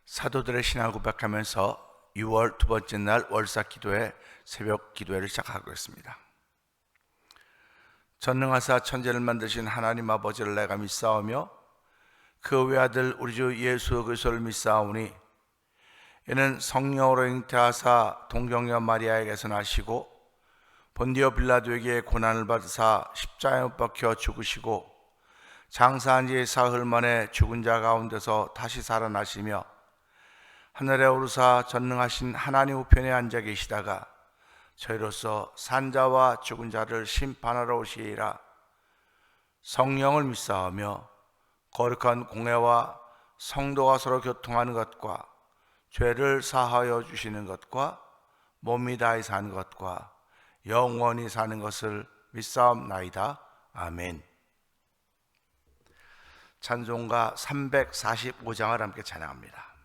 사도들의 신앙을 고백하면서 6월 두 번째 날 월사 기도회 새벽 기도회를 시작하고 있습니다. 전능하사 천지를 만드신 하나님 아버지를 내가 믿사오며 그 외아들 우리 주 예수 그리스도를 믿사오니 이는 성령으로 잉태하사 동정녀 마리아에게서 나시고 본디오 빌라도에게 고난을 받으사 십자가에 못 박혀 죽으시고 장사한 지 사흘 만에 죽은 자 가운데서 다시 살아나시며 하늘에 오르사 전능하신 하나님 우편에 앉아 계시다가 저희로서 산자와 죽은 자를 심판하러 오시리라. 성령을 믿사오며 거룩한 공회와 성도가 서로 교통하는 것과 죄를 사하여 주시는 것과 몸이 다해 사는 것과 영원히 사는 것을 믿사옵나이다. 아멘. 찬송가 345장을 함께 찬양합니다.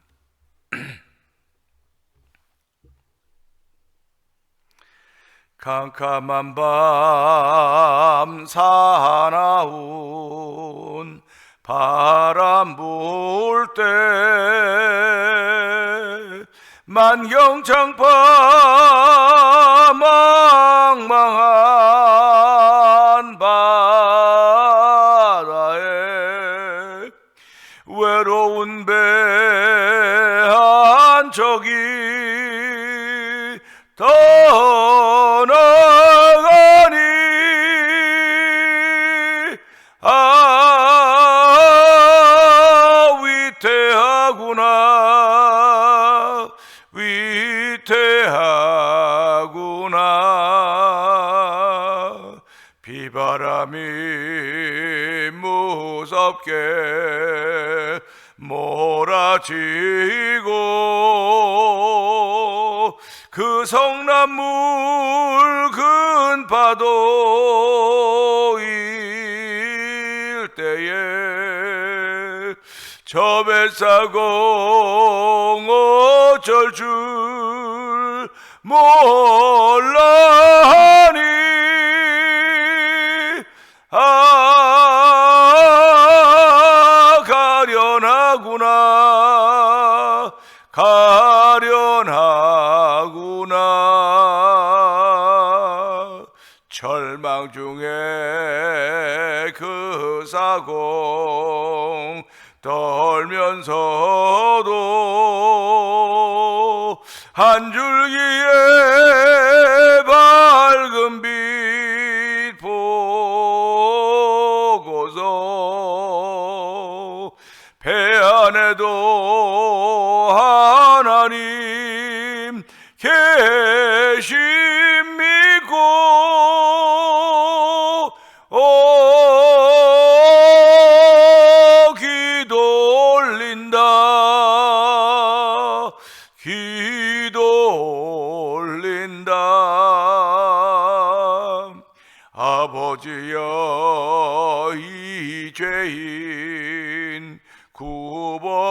캄캄한 밤 사나운 바람 불 때 만경창파 망망한 바다에 외로운 배 한 척이 떠나가니 위태하구나 위태하구나. 비바람이 무섭게 몰아치고 그 성난물 큰 파도일 때에 저 뱃사공 어쩔 줄 몰라하니 가련하구나 가련하구나. 절망 중에 그 사공 떨면서도 한 줄기의 밝은 빛 보고서 배 안에도 하나님 계심 믿고 기도 올린다 기도 올린다. 아버지여 이 죄인 구보보사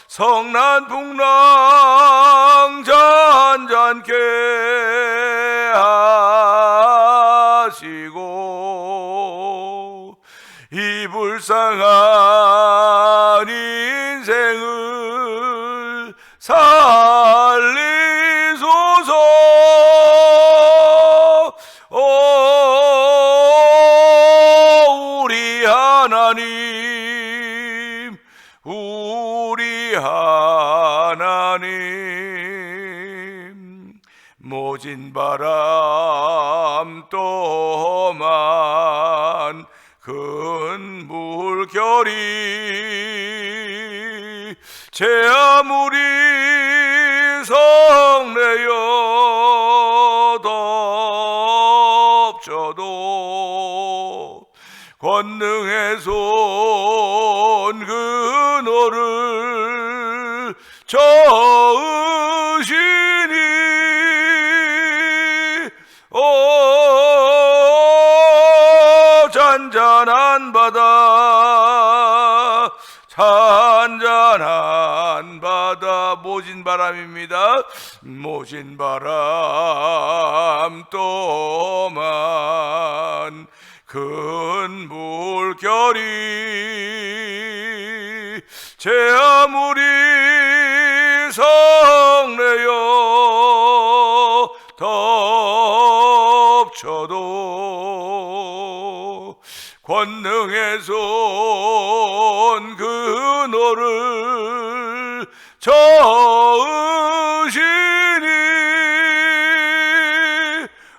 성난풍랑 잔잔케 하시고 이 불쌍한 인생을 살리소서. 우리 하나님 우리 하나님. 모진 바람 또한 큰 물결이 제 아무리 성내여 덮쳐도 권능의 손 그너를 저으시니 잔잔한 바다 잔잔한 바다. 모진 바람입니다. 모진 바람 또한 큰 물결이 제 아무리 성내여 덮쳐도 권능에서 온 그 너를 저으시니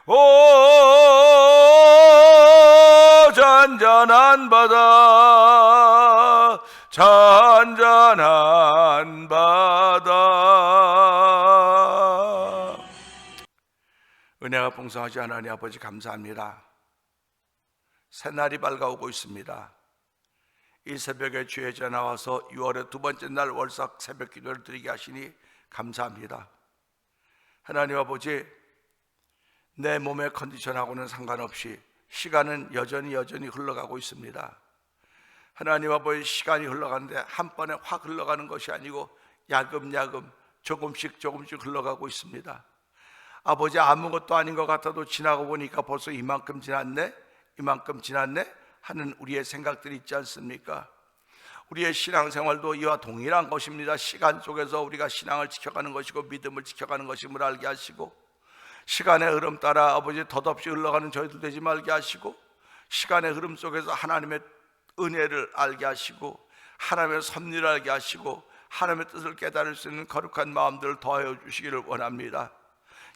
오 잔잔한 바다 잔잔한 바다. 은혜가 풍성하시 하나님 아버지 감사합니다. 새날이 밝아오고 있습니다. 이 새벽에 주의 전에 나와서 6월의 두 번째 날 월삭 새벽 기도를 드리게 하시니 감사합니다. 하나님 아버지, 내 몸의 컨디션하고는 상관없이 시간은 여전히 흘러가고 있습니다. 하나님 아버지, 시간이 흘러가는데 한 번에 확 흘러가는 것이 아니고 야금야금 조금씩 흘러가고 있습니다. 아버지, 아무것도 아닌 것 같아도 지나고 보니까 벌써 이만큼 지났네 하는 우리의 생각들이 있지 않습니까? 우리의 신앙생활도 이와 동일한 것입니다. 시간 속에서 우리가 신앙을 지켜가는 것이고 믿음을 지켜가는 것임을 알게 하시고, 시간의 흐름 따라 아버지 덧없이 흘러가는 저희들 되지 말게 하시고, 시간의 흐름 속에서 하나님의 은혜를 알게 하시고, 하나님의 섭리를 알게 하시고, 하나님의 뜻을 깨달을 수 있는 거룩한 마음들을 더하여 주시기를 원합니다.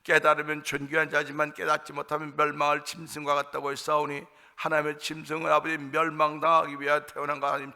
깨달으면 존귀한 자지만 깨닫지 못하면 멸망할 짐승과 같다고 했사오니, 하나님의 짐승은 아버지 멸망당하기 위하여 태어난 거 아님,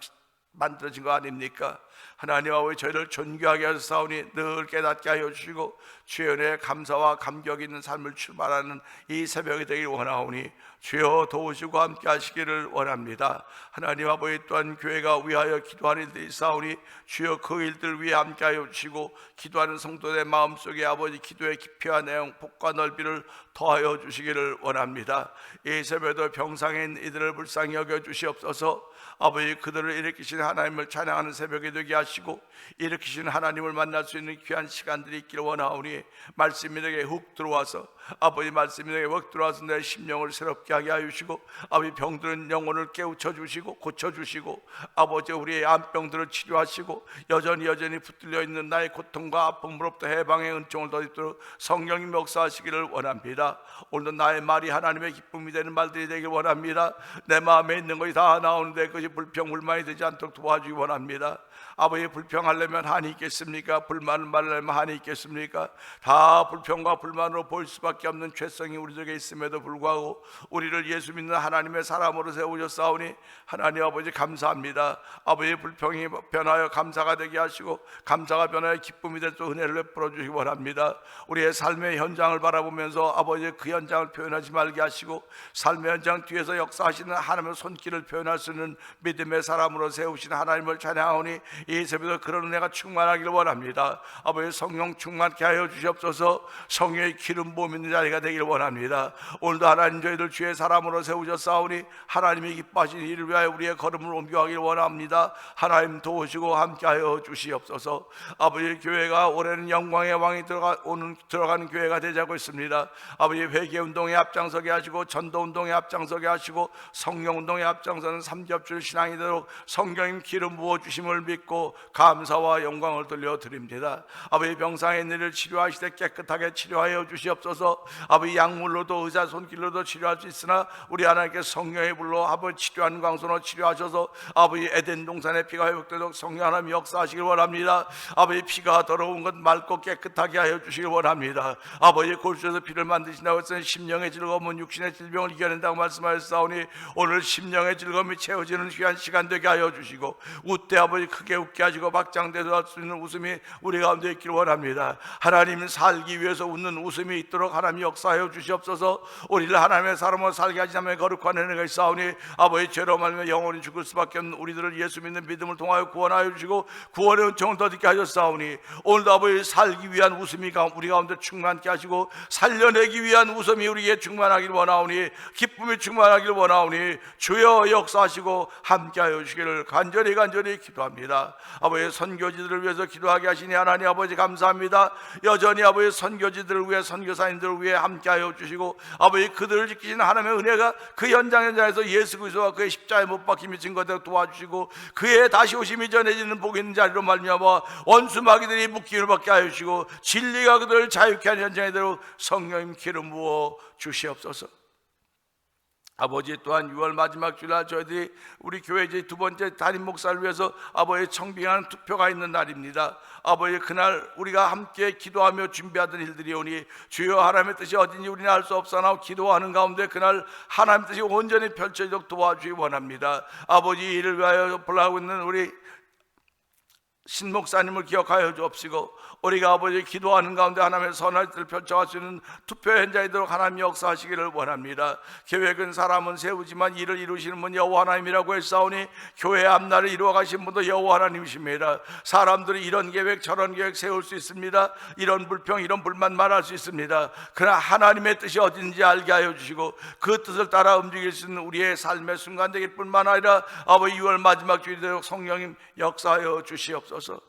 만들어진 거 아닙니까? 하나님 아버지, 저희를 존귀하게 하사오니 늘 깨닫게 하여 주시고 주의 은혜에 감사와 감격이 있는 삶을 출발하는 이 새벽이 되길 원하오니 주여 도우시고 함께 하시기를 원합니다. 하나님 아버지, 또한 교회가 위하여 기도하는 일들이 있사오니 주여 그 일들 위해 함께 하여 주시고, 기도하는 성도의 마음속에 아버지 기도의 깊이와 내용, 폭과 넓이를 더하여 주시기를 원합니다. 이 새벽에도 병상에 있는 이들을 불쌍히 여겨 주시옵소서. 아버지, 그들을 일으키신 하나님을 찬양하는 새벽이 되게 하시고, 일으키신 하나님을 만날 수 있는 귀한 시간들이 있기를 원하오니, 말씀이 내게 훅 들어와서 아버지, 말씀이 내게 훅 들어와서 내 심령을 새롭게 하게 하시고, 아버지 병들은 영혼을 깨우쳐 주시고 고쳐주시고, 아버지 우리의 암병들을 치료하시고, 여전히 붙들려 있는 나의 고통과 아픔으로부터 해방의 은총을 더입도록 성령님 역사하시기를 원합니다. 오늘도 나의 말이 하나님의 기쁨이 되는 말들이 되길 원합니다. 내 마음에 있는 것이 다 나오는데 그것이 불평불만이 되지 않도록 도와주기 원합니다. 아버지, 불평하려면 한이 있겠습니까? 불만을 말하려면 한이 있겠습니까? 다 불평과 불만으로 보일 수밖에 없는 죄성이 우리에게 있음에도 불구하고 우리를 예수 믿는 하나님의 사람으로 세우셨사오니 하나님 아버지 감사합니다. 아버지, 불평이 변하여 감사가 되게 하시고, 감사가 변하여 기쁨이 될 수 은혜를 베풀어 주시기 원합니다. 우리의 삶의 현장을 바라보면서 아버지 그 현장을 표현하지 말게 하시고, 삶의 현장 뒤에서 역사하시는 하나님의 손길을 표현할 수 있는 믿음의 사람으로 세우신 하나님을 찬양하오니 이 새벽에 그런 은혜가 충만하기를 원합니다. 아버지, 성령 충만케 하여 주시옵소서. 성령의 기름 부음 있는 자리가 되기를 원합니다. 오늘도 하나님, 저희들 주의 사람으로 세우셨사오니 하나님이 기뻐하신 일을 위하여 우리의 걸음을 옮겨가기를 원합니다. 하나님 도우시고 함께하여 주시옵소서. 아버지, 교회가 올해는 영광의 왕이 들어가는 교회가 되자고 있습니다. 아버지, 회개운동에 앞장서게 하시고, 전도운동에 앞장서게 하시고, 성령운동에 앞장서는 삼겹줄 신앙이 되도록 성령님 기름 부어주심을 믿고 감사와 영광을 돌려드립니다. 아버지, 병상에 있는 이를 치료하시되 깨끗하게 치료하여 주시옵소서. 아버지, 약물로도 의사 손길로도 치료할 수 있으나 우리 하나님께 성령의 불로 아버지 치료하는 광선으로 치료하셔서 아버지 에덴 동산의 피가 회복되도록 성령 하나님 역사하시길 원합니다. 아버지, 피가 더러운 것 맑고 깨끗하게 하여 주시길 원합니다. 아버지, 골수에서 피를 만드신다고 했으니 심령의 즐거움은 육신의 질병을 이겨낸다고 말씀하셨사오니 오늘 심령의 즐거움이 채워지는 귀한 시간 되게 하여 주시고, 웃되 아버지 크게 웃게 하시고 박장대도 할 수 있는 웃음이 우리 가운데 있기를 원합니다. 하나님, 살기 위해서 웃는 웃음이 있도록 하나님 역사하여 주시옵소서. 우리를 하나님의 사람으로 살게 하시자면 거룩한 은혜가 있사오니 아버지, 죄로 말미암아 영원히 죽을 수밖에 없는 우리들을 예수 믿는 믿음을 통하여 구원하여 주시고 구원의 은총을 더디게 하셨사오니 오늘도 아버지, 살기 위한 웃음이 우리 가운데 충만케 하시고 살려내기 위한 웃음이 우리에게 충만하길 원하오니, 기쁨이 충만하길 원하오니 주여 역사하시고 함께하여 주시기를 간절히 기도합니다. 아버지, 선교지들을 위해서 기도하게 하시니 하나님 아버지 감사합니다. 여전히 아버지 선교지들을 위해, 선교사님들을 위해 함께하여 주시고 아버지, 그들을 지키시는 하나님의 은혜가 그 현장에서 예수 그리스도와 그의 십자가에 못 박힘이 증거되도록 도와주시고, 그의 다시 오심이 전해지는 복이 있는 자리로 말미암아 원수 마귀들이 묶임을 받게 하여 주시고, 진리가 그들을 자유케 하는 현장에 대로 성령님 기름 부어 주시옵소서. 아버지, 또한 6월 마지막 주일날 저희들이 우리 교회 이제 두 번째 담임 목사를 위해서 아버지 청빙하는 투표가 있는 날입니다. 아버지, 그날 우리가 함께 기도하며 준비하던 일들이 오니 주여 하나님의 뜻이 어딘지 우리는 알 수 없사나 기도하는 가운데 그날 하나님의 뜻이 온전히 펼쳐지도록 도와주기 원합니다. 아버지, 이를 위하여 불러가고 있는 우리 신 목사님을 기억하여 주옵시고, 우리가 아버지 기도하는 가운데 하나님의 선할 뜻을 펼쳐갈 수 있는 투표 현장이 되도록 하나님 역사하시기를 원합니다. 계획은 사람은 세우지만 일을 이루시는 분 여호와 하나님이라고 했사오니, 교회의 앞날을 이루어 가신 분도 여호와 하나님이십니다. 사람들이 이런 계획 저런 계획 세울 수 있습니다. 이런 불평 이런 불만 말할 수 있습니다. 그러나 하나님의 뜻이 어딘지 알게 하여 주시고 그 뜻을 따라 움직일 수 있는 우리의 삶의 순간 되길 뿐만 아니라 아버지 6월 마지막 주일이 되도록 성령님 역사하여 주시옵소서.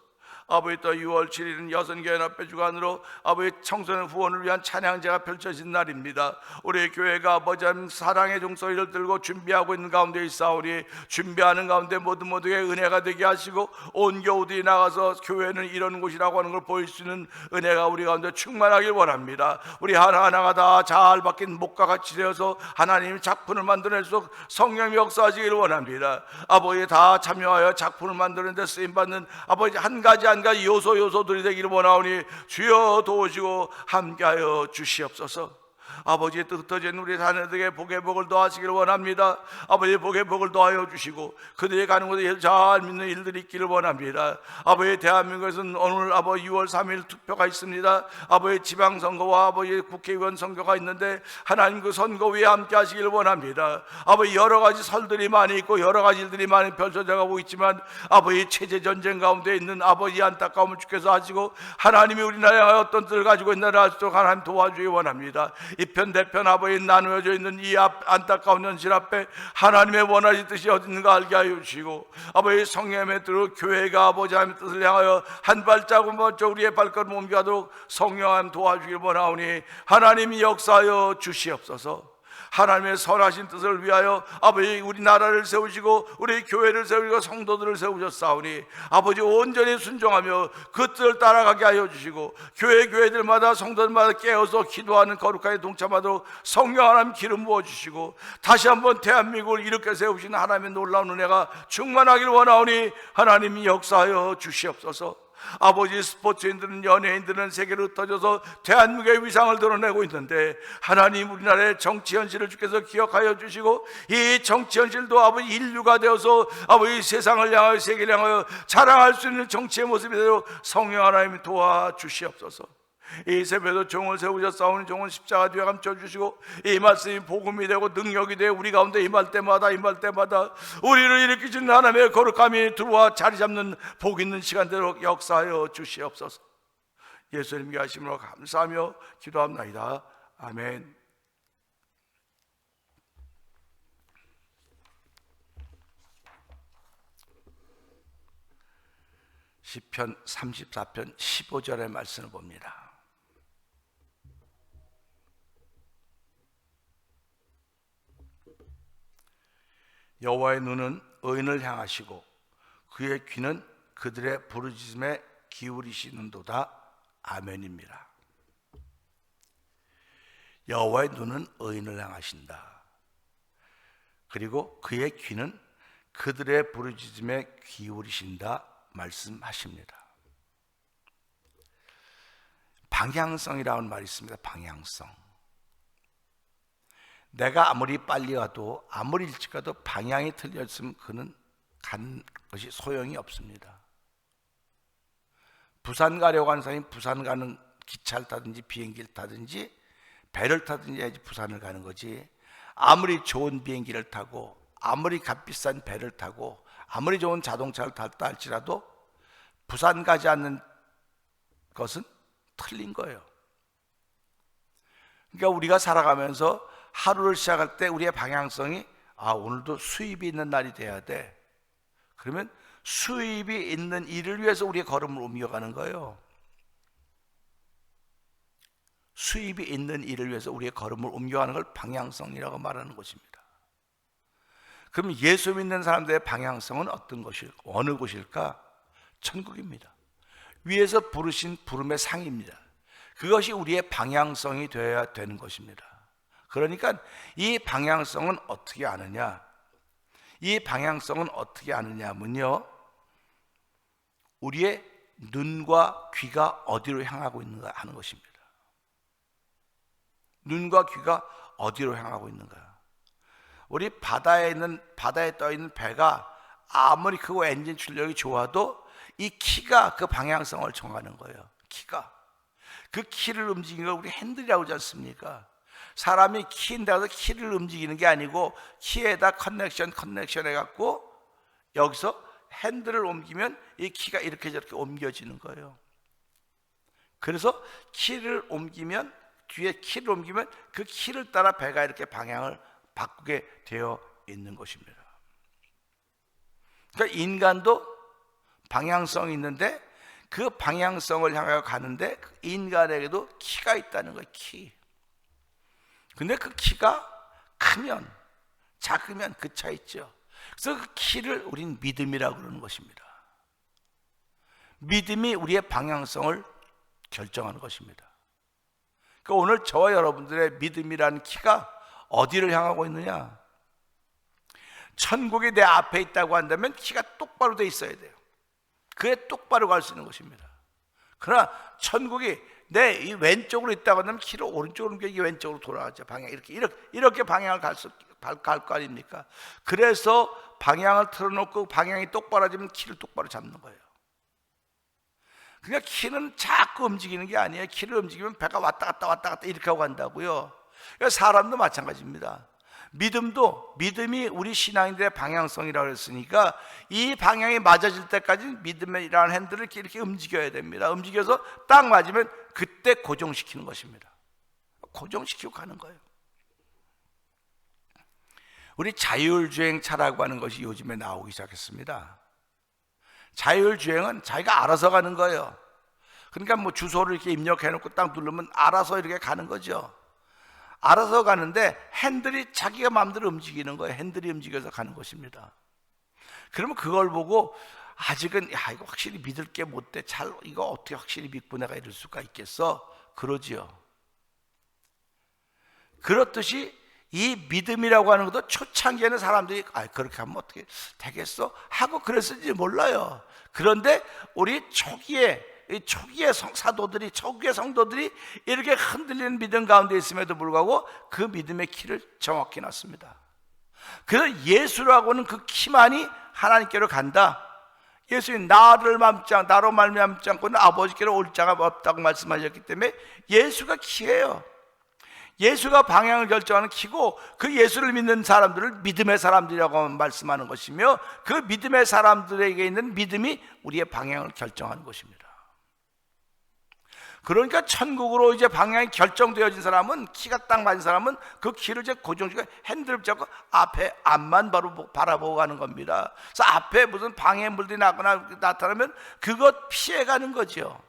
아버지, 또 6월 7일은 여성교회연합회 주관으로 아버지 청소년 후원을 위한 찬양제가 펼쳐진 날입니다. 우리 교회가 아버지 사랑의 종소리를 들고 준비하고 있는 가운데 있사오니, 준비하는 가운데 모두에게 은혜가 되게 하시고 온 교우들이 나가서 교회는 이런 곳이라고 하는 걸 보일 수 있는 은혜가 우리 가운데 충만하길 원합니다. 우리 하나하나가 다 잘 박힌 목과 같이 되어서 하나님 작품을 만들어낼 수 성령의 역사하시기를 원합니다. 아버지, 다 참여하여 작품을 만드는 데 쓰임받는 아버지 한 가지 요소들이 되기를 원하오니 주여 도우시고 함께하여 주시옵소서. 아버지의 뜻 흩어진 우리 자녀들에게 복의 복을 더하시기를 원합니다. 아버지의 복의 복을 더하여 주시고 그들이 가는 곳에 잘 믿는 일들이 있기를 원합니다. 아버지, 대한민국에서는 오늘 아버지 6월 3일 투표가 있습니다. 아버지, 지방선거와 아버지 국회의원 선거가 있는데 하나님 그 선거 위에 함께 하시기를 원합니다. 아버지, 여러 가지 설들이 많이 있고 여러 가지 일들이 많이 펼쳐져 가고 있지만 아버지, 체제 전쟁 가운데 있는 아버지 안타까움을 주께서 하시고 하나님이 우리나라에 어떤 뜻을 가지고 있나를 알 수 있도록 하나님 도와주기 원합니다. 이편 대편 아버지 나누어져 있는 이 안타까운 현실 앞에 하나님의 원하신 뜻이 어딘가 알게 하여 주시고, 아버지 성령의 뜻으로 교회가 아버지 하나님의 뜻을 향하여 한 발자국 먼저 우리의 발걸음 옮겨가도록 성령 하나님 도와주길 원하오니 하나님이 역사하여 주시옵소서. 하나님의 선하신 뜻을 위하여 아버지 우리나라를 세우시고 우리 교회를 세우시고 성도들을 세우셨사오니 아버지 온전히 순종하며 그 뜻을 따라가게 하여 주시고 교회들마다 성도들마다 깨어서 기도하는 거룩하게 동참하도록 성령 하나님 기름 부어주시고 다시 한번 대한민국을 이렇게 세우신 하나님의 놀라운 은혜가 충만하길 원하오니 하나님이 역사하여 주시옵소서. 아버지, 스포츠인들은 연예인들은 세계로 흩어져서 대한민국의 위상을 드러내고 있는데 하나님 우리나라의 정치 현실을 주께서 기억하여 주시고 이 정치 현실도 아버지 인류가 되어서 아버지 세상을 향하여 세계를 향하여 자랑할 수 있는 정치의 모습이 되도록 성령 하나님 도와주시옵소서. 이 새벽에도 종을 세우셨사오니 종은 십자가 뒤에 감춰주시고 이 말씀이 복음이 되고 능력이 되어 우리 가운데 임할 때마다 우리를 일으키시는 하나님의 거룩함이 들어와 자리 잡는 복 있는 시간대로 역사하여 주시옵소서. 예수님께 하심으로 감사하며 기도합나이다. 아멘. 시편 34편 15절의 말씀을 봅니다. 여호와의 눈은 의인을 향하시고 그의 귀는 그들의 부르짖음에 기울이시는도다. 아멘입니다. 여호와의 눈은 의인을 향하신다. 그리고 그의 귀는 그들의 부르짖음에 기울이신다 말씀하십니다. 방향성이라는 말이 있습니다. 방향성. 내가 아무리 빨리 가도 아무리 일찍 가도 방향이 틀렸으면 그는 간 것이 소용이 없습니다. 부산 가려고 하는 사람이 부산 가는 기차를 타든지 비행기를 타든지 배를 타든지 해야지 부산을 가는 거지, 아무리 좋은 비행기를 타고 아무리 값비싼 배를 타고 아무리 좋은 자동차를 탔다 할지라도 부산 가지 않는 것은 틀린 거예요. 그러니까 우리가 살아가면서 하루를 시작할 때 우리의 방향성이 오늘도 수입이 있는 날이 돼야 돼. 그러면 수입이 있는 일을 위해서 우리의 걸음을 옮겨가는 거예요. 수입이 있는 일을 위해서 우리의 걸음을 옮겨가는 걸 방향성이라고 말하는 것입니다. 그럼 예수 믿는 사람들의 방향성은 어떤 것일까? 어느 곳일까? 천국입니다. 위에서 부르신 부름의 상입니다. 그것이 우리의 방향성이 되어야 되는 것입니다. 그러니까 이 방향성은 어떻게 아느냐? 이 방향성은 어떻게 아느냐면요, 우리의 눈과 귀가 어디로 향하고 있는가 하는 것입니다. 눈과 귀가 어디로 향하고 있는가. 우리 바다에 떠 있는 배가 아무리 크고 엔진 출력이 좋아도 이 키가 그 방향성을 정하는 거예요. 키가. 그 키를 움직이는 걸 우리 핸들이라고 하지 않습니까? 사람이 키인다고 해서 키를 움직이는 게 아니고 키에다 커넥션 해갖고 여기서 핸들을 옮기면 이 키가 이렇게 저렇게 옮겨지는 거예요. 그래서 키를 옮기면, 뒤에 키를 옮기면 그 키를 따라 배가 이렇게 방향을 바꾸게 되어 있는 것입니다. 그러니까 인간도 방향성이 있는데 그 방향성을 향하여 가는데 인간에게도 키가 있다는 거예요. 키. 근데 그 키가 크면 작으면 그 차이 있죠. 그래서 그 키를 우린 믿음이라고 그러는 것입니다. 믿음이 우리의 방향성을 결정하는 것입니다. 그러니까 오늘 저와 여러분들의 믿음이라는 키가 어디를 향하고 있느냐? 천국이 내 앞에 있다고 한다면 키가 똑바로 돼 있어야 돼요. 그에 똑바로 갈 수 있는 것입니다. 그러나 천국이 내 이 왼쪽으로 있다고 한다면 키를 오른쪽으로 옮겨 이게 왼쪽으로 돌아가죠. 방향 이렇게 방향을 갈 거 아닙니까? 그래서 방향을 틀어놓고 방향이 똑바로지면 키를 똑바로 잡는 거예요. 그러니까 키는 자꾸 움직이는 게 아니에요. 키를 움직이면 배가 왔다 갔다 이렇게 하고 간다고요. 그러니까 사람도 마찬가지입니다. 믿음이 우리 신앙인들의 방향성이라고 했으니까 이 방향이 맞아질 때까지 믿음이라는 핸들을 이렇게 움직여야 됩니다. 움직여서 딱 맞으면 그때 고정시키는 것입니다. 고정시키고 가는 거예요. 우리 자율주행차라고 하는 것이 요즘에 나오기 시작했습니다. 자율주행은 자기가 알아서 가는 거예요. 그러니까 뭐 주소를 이렇게 입력해놓고 딱 누르면 알아서 이렇게 가는 거죠. 알아서 가는데 핸들이 자기가 마음대로 움직이는 거예요. 핸들이 움직여서 가는 것입니다. 그러면 그걸 보고 아직은 이거 확실히 믿을 게 못 돼. 이거 어떻게 확실히 믿고 내가 이럴 수가 있겠어? 그러지요. 그렇듯이 이 믿음이라고 하는 것도 초창기에는 사람들이 그렇게 하면 어떻게 되겠어? 하고 그랬을지 몰라요. 그런데 우리 초기의 사도들이, 초기의 성도들이 이렇게 흔들리는 믿음 가운데 있음에도 불구하고 그 믿음의 키를 정확히 놨습니다. 그래서 예수라고 하는 그 키만이 하나님께로 간다. 예수님 나로 말미암지 않고는 아버지께로 올 자가 없다고 말씀하셨기 때문에 예수가 키예요. 예수가 방향을 결정하는 키고 그 예수를 믿는 사람들을 믿음의 사람들이라고 말씀하는 것이며 그 믿음의 사람들에게 있는 믿음이 우리의 방향을 결정하는 것입니다. 그러니까 천국으로 이제 방향이 결정되어진 사람은, 키가 딱 맞은 사람은 그 키를 이제 고정시키고 핸들을 잡고 앞에 앞만 바라보고 가는 겁니다. 그래서 앞에 무슨 방해물들이 나타나면 그것 피해가는 거죠.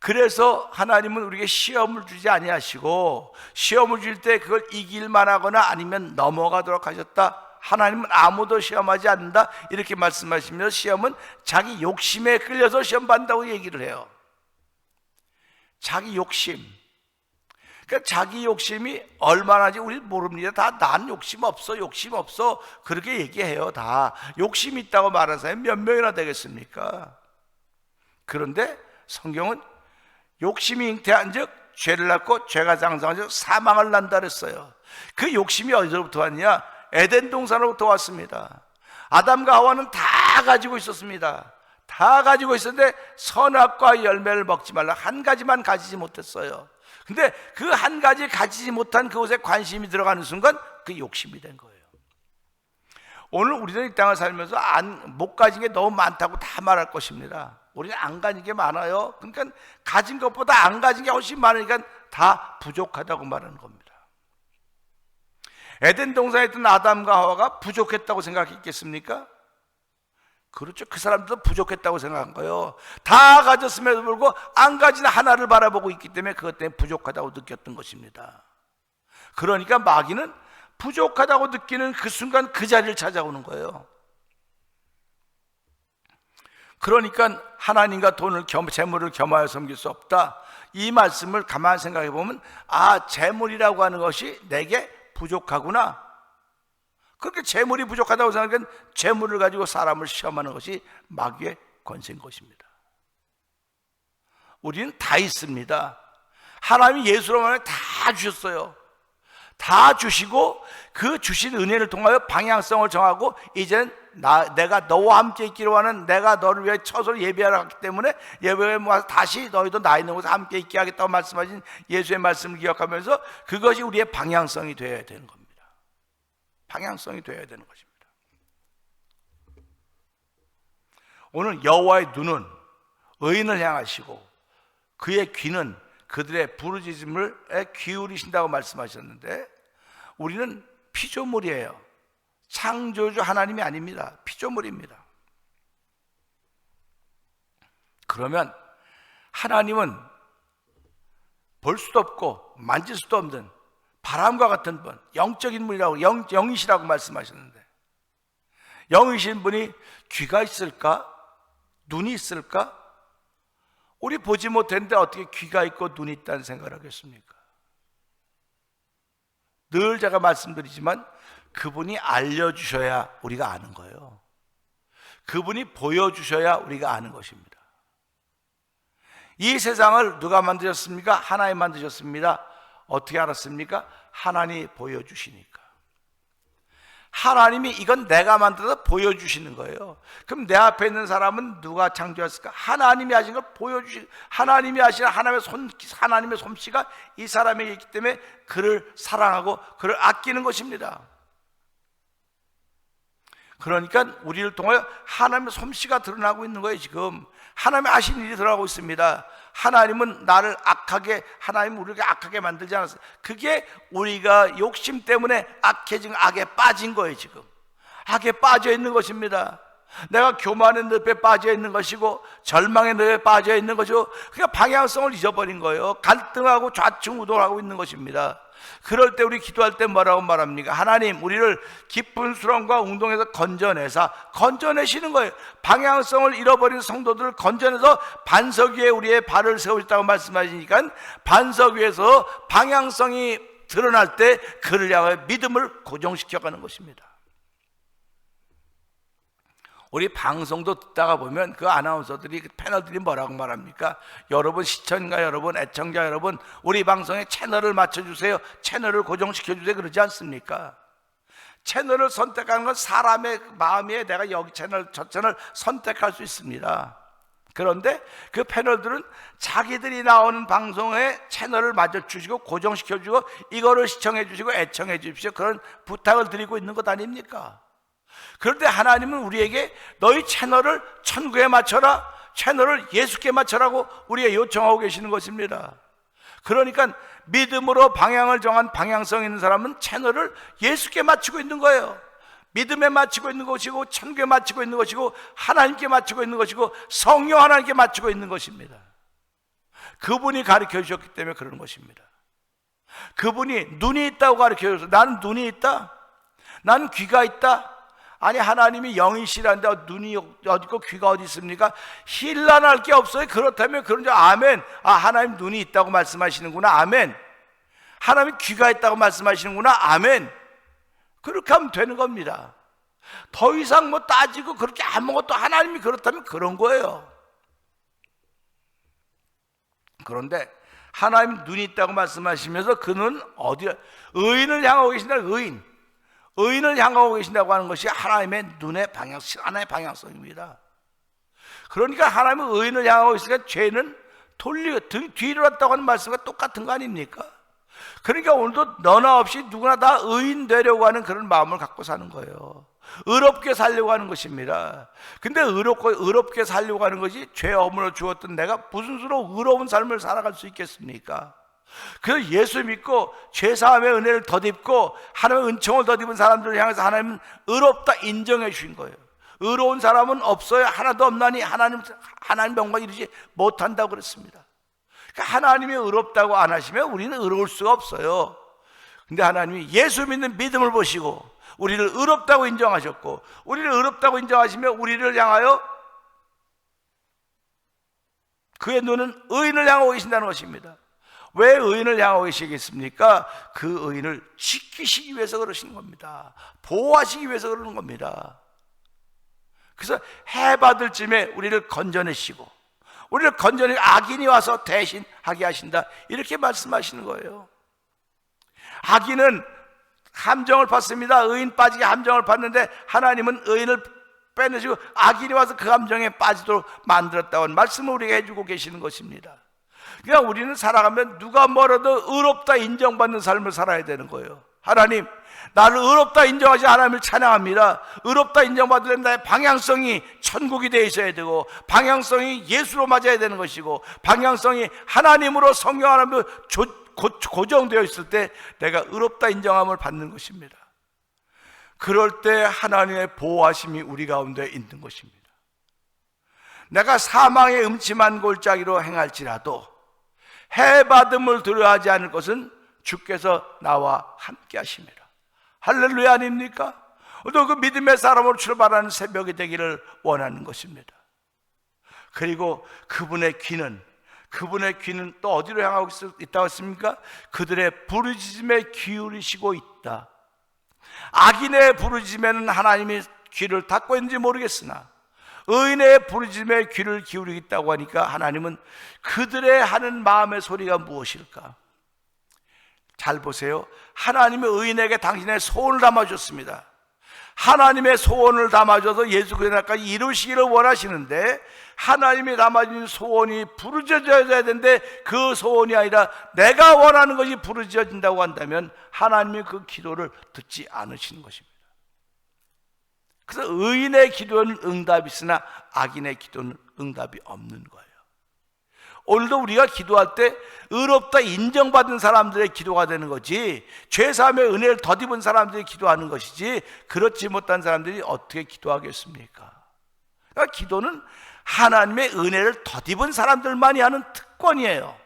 그래서 하나님은 우리에게 시험을 주지 아니하시고 시험을 줄 때 그걸 이길만 하거나 아니면 넘어가도록 하셨다. 하나님은 아무도 시험하지 않는다 이렇게 말씀하시면서 시험은 자기 욕심에 끌려서 시험 받는다고 얘기를 해요. 자기 욕심. 그러니까 자기 욕심이 얼마나지 우리 모릅니다. 다 난 욕심 없어 그렇게 얘기해요. 다 욕심이 있다고 말하는 사람이 몇 명이나 되겠습니까? 그런데 성경은 욕심이 잉태한 즉 죄를 낳고 죄가 장성한 즉 사망을 난다 그랬어요. 그 욕심이 어디서부터 왔냐? 에덴 동산으로부터 왔습니다. 아담과 하와는 다 가지고 있었습니다. 다 가지고 있었는데 선악과 열매를 먹지 말라 한 가지만 가지지 못했어요. 근데 그 한 가지 가지지 못한 그곳에 관심이 들어가는 순간 그 욕심이 된 거예요. 오늘 우리는 이 땅을 살면서 못 가진 게 너무 많다고 다 말할 것입니다. 우리는 안 가진 게 많아요. 그러니까 가진 것보다 안 가진 게 훨씬 많으니까 다 부족하다고 말하는 겁니다. 에덴 동산에 있던 아담과 하와가 부족했다고 생각했겠습니까? 그렇죠. 그 사람들도 부족했다고 생각한 거예요. 다 가졌음에도 불구하고 안 가진 하나를 바라보고 있기 때문에 그것 때문에 부족하다고 느꼈던 것입니다. 그러니까 마귀는 부족하다고 느끼는 그 순간 그 자리를 찾아오는 거예요. 그러니까 하나님과 돈을 재물을 겸하여 섬길 수 없다, 이 말씀을 가만히 생각해 보면 재물이라고 하는 것이 내게 부족하구나. 그렇게 재물이 부족하다고 생각하면 재물을 가지고 사람을 시험하는 것이 마귀의 권세인 것입니다. 우리는 다 있습니다. 하나님이 예수로 말하면 다 주셨어요. 다 주시고 그 주신 은혜를 통하여 방향성을 정하고 이제는 내가 너와 함께 있기로 하는, 내가 너를 위해 처소를 예비하러 갔기 때문에 예배에 모아서 다시 너희도 나 있는 곳에 함께 있게 하겠다고 말씀하신 예수의 말씀을 기억하면서 그것이 우리의 방향성이 되어야 되는 겁니다. 방향성이 되어야 되는 것입니다. 오늘 여호와의 눈은 의인을 향하시고 그의 귀는 그들의 부르짖음을 기울이신다고 말씀하셨는데, 우리는 피조물이에요. 창조주 하나님이 아닙니다. 피조물입니다. 그러면 하나님은 볼 수도 없고 만질 수도 없는 바람과 같은 분, 영적인 분이라고, 영이시라고 말씀하셨는데, 영이신 분이 귀가 있을까? 눈이 있을까? 우리 보지 못했는데 어떻게 귀가 있고 눈이 있다는 생각을 하겠습니까? 늘 제가 말씀드리지만 그분이 알려주셔야 우리가 아는 거예요. 그분이 보여주셔야 우리가 아는 것입니다. 이 세상을 누가 만드셨습니까? 하나님 만드셨습니다. 어떻게 알았습니까? 하나님이 보여주시니까. 하나님이 이건 내가 만들어서 보여주시는 거예요. 그럼 내 앞에 있는 사람은 누가 창조했을까? 하나님이 하신 걸 하나님이 하시는 하나님의 솜씨가 이 사람에게 있기 때문에 그를 사랑하고 그를 아끼는 것입니다. 그러니까 우리를 통하여 하나님의 솜씨가 드러나고 있는 거예요. 지금 하나님의 하신 일이 드러나고 있습니다. 하나님은 하나님은 우리를 악하게 만들지 않았어요. 그게 우리가 욕심 때문에 악해진, 악에 빠진 거예요. 지금 악에 빠져 있는 것입니다. 내가 교만의 늪에 빠져 있는 것이고 절망의 늪에 빠져 있는 것이고, 그러니까 방향성을 잊어버린 거예요. 갈등하고 좌충우돌하고 있는 것입니다. 그럴 때 우리 기도할 때 뭐라고 말합니까? 하나님, 우리를 깊은 수렁과 웅동에서 건져내시는 거예요. 방향성을 잃어버린 성도들을 건져내서 반석 위에 우리의 발을 세우셨다고 말씀하시니까, 반석 위에서 방향성이 드러날 때 그를 향해 믿음을 고정시켜가는 것입니다. 우리 방송도 듣다가 보면 그 아나운서들이, 그 패널들이 뭐라고 말합니까? 여러분 시청자 여러분, 애청자 여러분, 우리 방송에 채널을 맞춰주세요, 채널을 고정시켜주세요, 그러지 않습니까? 채널을 선택하는 건 사람의 마음에 내가 여기 채널 저 채널 선택할 수 있습니다. 그런데 그 패널들은 자기들이 나오는 방송에 채널을 맞춰주시고 고정시켜주고 이거를 시청해 주시고 애청해 주십시오, 그런 부탁을 드리고 있는 것 아닙니까? 그런데 하나님은 우리에게 너희 채널을 천국에 맞춰라, 채널을 예수께 맞춰라고 우리에게 요청하고 계시는 것입니다. 그러니까 믿음으로 방향을 정한 방향성 있는 사람은 채널을 예수께 맞추고 있는 거예요. 믿음에 맞추고 있는 것이고, 천국에 맞추고 있는 것이고, 하나님께 맞추고 있는 것이고, 성령 하나님께 맞추고 있는 것입니다. 그분이 가르쳐 주셨기 때문에 그러는 것입니다. 그분이 눈이 있다고 가르쳐 주셔서, 나는 눈이 있다? 나는 귀가 있다? 아니, 하나님이 영이시란데 눈이 어디 있고 귀가 어디 있습니까? 힐난할 게 없어요. 그렇다면 그런 줄 아멘. 하나님 눈이 있다고 말씀하시는구나, 아멘. 하나님 귀가 있다고 말씀하시는구나, 아멘. 그렇게 하면 되는 겁니다. 더 이상 뭐 따지고 그렇게 아무것도, 하나님이 그렇다면 그런 거예요. 그런데 하나님 눈이 있다고 말씀하시면서 그는 어디야? 의인을 향하고 계신다. 의인을 향하고 계신다고 하는 것이 하나님의 눈의 하나의 방향성입니다. 그러니까 하나님은 의인을 향하고 있으니까 죄는 뒤로 왔다고 하는 말씀과 똑같은 거 아닙니까? 그러니까 오늘도 너나 없이 누구나 다 의인 되려고 하는 그런 마음을 갖고 사는 거예요. 의롭게 살려고 하는 것입니다. 근데 의롭게 살려고 하는 것이 죄 허물어 주었던 내가 무슨 수로 의로운 삶을 살아갈 수 있겠습니까? 그래서 예수 믿고 죄사함의 은혜를 덧입고 하나님의 은총을 덧입은 사람들을 향해서 하나님은 의롭다 인정해 주신 거예요. 의로운 사람은 없어요. 하나도 없나니 하나님 영광 이루지 못한다고 그랬습니다. 그러니까 하나님이 의롭다고 안 하시면 우리는 의로울 수가 없어요. 근데 하나님이 예수 믿는 믿음을 보시고 우리를 의롭다고 인정하셨고, 우리를 의롭다고 인정하시면 우리를 향하여 그의 눈은 의인을 향하고 계신다는 것입니다. 왜 의인을 향하고 계시겠습니까? 그 의인을 지키시기 위해서 그러신 겁니다. 보호하시기 위해서 그러는 겁니다. 그래서 해받을 쯤에 우리를 건져내시고, 우리를 건져내 악인이 와서 대신하게 하신다, 이렇게 말씀하시는 거예요. 악인은 함정을 팠습니다. 의인 빠지게 함정을 팠는데 하나님은 의인을 빼내시고 악인이 와서 그 함정에 빠지도록 만들었다고 하는 말씀을 우리가 해주고 계시는 것입니다. 그러니까 우리는 살아가면 누가 뭐라도 의롭다 인정받는 삶을 살아야 되는 거예요. 하나님, 나를 의롭다 인정하신 하나님을 찬양합니다. 의롭다 인정받으려면 나의 방향성이 천국이 되어 있어야 되고, 방향성이 예수로 맞아야 되는 것이고, 방향성이 하나님으로 성령 하나님으로 고정되어 있을 때 내가 의롭다 인정함을 받는 것입니다. 그럴 때 하나님의 보호하심이 우리 가운데 있는 것입니다. 내가 사망의 음침한 골짜기로 행할지라도 해받음을 두려워하지 않을 것은 주께서 나와 함께 하심이라. 할렐루야 아닙니까? 또 그 믿음의 사람으로 출발하는 새벽이 되기를 원하는 것입니다. 그리고 그분의 귀는 또 어디로 향하고 있다고 했습니까? 그들의 부르짖음에 기울이시고 있다. 악인의 부르짖음에는 하나님이 귀를 닫고 있는지 모르겠으나 의인의 부르짖음에 귀를 기울이겠다고 하니까 하나님은 그들의 하는 마음의 소리가 무엇일까? 잘 보세요. 하나님이 의인에게 당신의 소원을 담아줬습니다. 하나님의 소원을 담아줘서 예수 그리스도 날까지 이루시기를 원하시는데, 하나님이 담아준 소원이 부르짖어져야 되는데 그 소원이 아니라 내가 원하는 것이 부르짖어진다고 한다면 하나님이 그 기도를 듣지 않으시는 것입니다. 그래서 의인의 기도는 응답이 있으나 악인의 기도는 응답이 없는 거예요. 오늘도 우리가 기도할 때 의롭다 인정받은 사람들의 기도가 되는 거지, 죄사함의 은혜를 덧입은 사람들이 기도하는 것이지, 그렇지 못한 사람들이 어떻게 기도하겠습니까? 그러니까 기도는 하나님의 은혜를 덧입은 사람들만이 하는 특권이에요.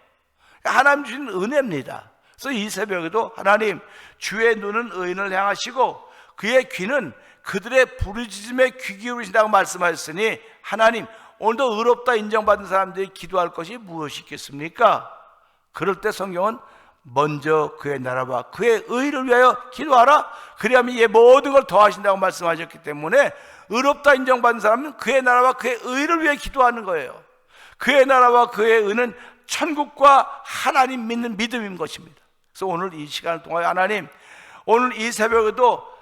하나님 주신 은혜입니다. 그래서 이 새벽에도 하나님, 주의 눈은 의인을 향하시고 그의 귀는 그들의 부르짖음에 귀 기울이신다고 말씀하셨으니, 하나님, 오늘도 의롭다 인정받은 사람들이 기도할 것이 무엇이 있겠습니까? 그럴 때 성경은 먼저 그의 나라와 그의 의를 위하여 기도하라, 그리하면 이 모든 걸 더하신다고 말씀하셨기 때문에 의롭다 인정받은 사람은 그의 나라와 그의 의를 위해 기도하는 거예요. 그의 나라와 그의 의는 천국과 하나님 믿는 믿음인 것입니다. 그래서 오늘 이 시간을 통하여 하나님, 오늘 이 새벽에도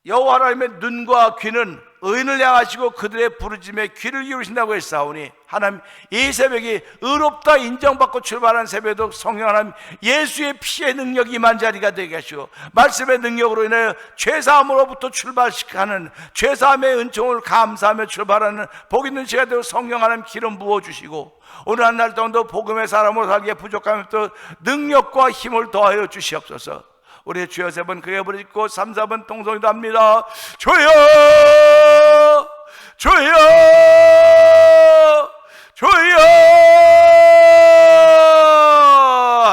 여호와 하나님의 눈과 귀는 의인을 향하시고 그들의 부르짖음에 귀를 기울이신다고 했사오니, 하나님, 이 새벽이 의롭다 인정받고 출발한 새벽에도 성령 하나님, 예수의 피의 능력이 임한 자리가 되게 하시고 말씀의 능력으로 인하여 죄사함으로부터 출발하는, 죄사함의 은총을 감사하며 출발하는 복 있는 시간 되고 성령 하나님 기름 부어주시고, 오늘 한 날 동안도 복음의 사람으로 살기에 부족하면 또 능력과 힘을 더하여 주시옵소서. 우리의 주여 세 번 크게 부르짖고 3, 4번 통성기도 합니다. 주여, 주여, 주여,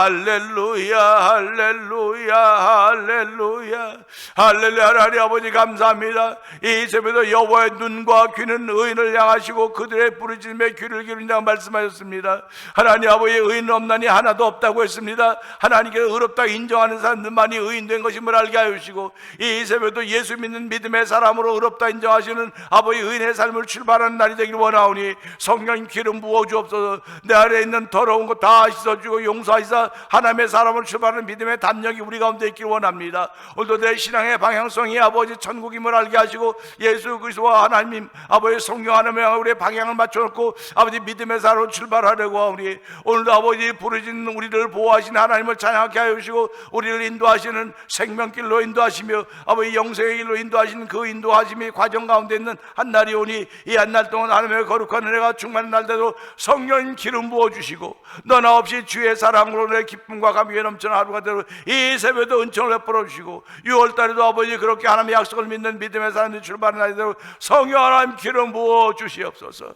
할렐루야, 할렐루야, 할렐루야, 할렐루야. 하나님 아버지 감사합니다. 이 새벽에도 여호와의 눈과 귀는 의인을 향하시고 그들의 부르짖음에 귀를 기울인다고 말씀하셨습니다. 하나님 아버지, 의인은 없나니 하나도 없다고 했습니다. 하나님께 의롭다 인정하는 사람들만이 의인된 것임을 알게 하시고, 이 새벽에도 예수 믿는 믿음의 사람으로 의롭다 인정하시는 아버지 의인의 삶을 출발하는 날이 되기를 원하오니, 성령 기름 부어 주옵소서. 내 안에 있는 더러운 것 다 씻어주고 용서하시사 하나님의 사람을 출발하는 믿음의 담력이 우리 가운데 있기를 원합니다. 오늘도 내 신앙의 방향성이 아버지 천국임을 알게 하시고, 예수 그리스도와 하나님 아버지 성령 하나님의 우리의 방향을 맞춰놓고 아버지 믿음의 사람으로 출발하려고 하오니, 오늘도 아버지 부르짖는 우리를 보호하시는 하나님을 찬양하게 하여 주시고, 우리를 인도하시는 생명길로 인도하시며 아버지 영생의 길로 인도하시는 그 인도하심이 과정 가운데 있는 한 날이 오니, 이 한 날 동안 하나님의 거룩한 은혜가 충만한 날대로 성령 기름 부어주시고, 너나 없이 주의 사랑으로 내 기쁨과 감격에 넘치는 하루가 되도록 이 새벽에도 은총을 베풀어 주시고, 6월달 달에도 아버지 그렇게 하나님의 약속을 믿는 믿음의 사람들이 출발하는 날이 되도록 성령 하나님 기름 부어 주시옵소서.